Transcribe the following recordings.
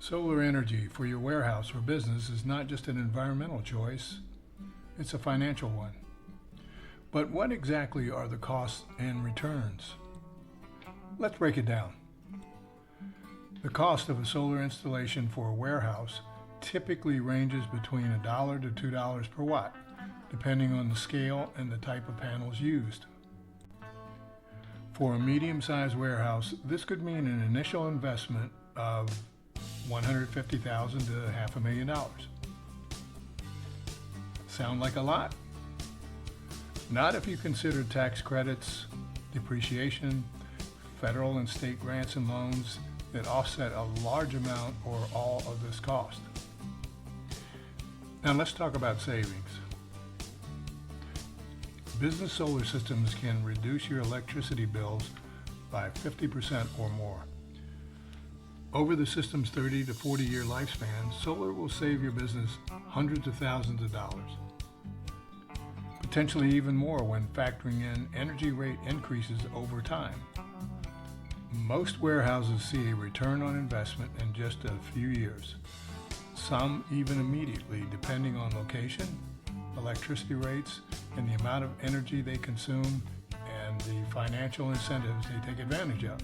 Solar energy for your warehouse or business is not just an environmental choice, it's a financial one. But what exactly are the costs and returns? Let's break it down. The cost of a solar installation for a warehouse typically ranges between $1 to $2 per watt, depending on the scale and the type of panels used. For a medium-sized warehouse, this could mean an initial investment of $150,000 to $500,000. Sound like a lot? Not if you consider tax credits, depreciation, federal and state grants and loans that offset a large amount or all of this cost. Now let's talk about savings. Business solar systems can reduce your electricity bills by 50% or more. Over the system's 30 to 40 year lifespan, solar will save your business hundreds of thousands of dollars. Potentially even more when factoring in energy rate increases over time. Most warehouses see a return on investment in just a few years, some even immediately, depending on location, electricity rates, and the amount of energy they consume and the financial incentives they take advantage of.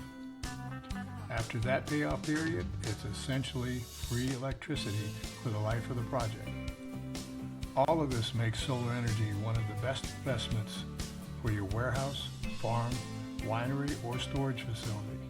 After that payoff period, it's essentially free electricity for the life of the project. All of this makes solar energy one of the best investments for your warehouse, farm, winery, or storage facility.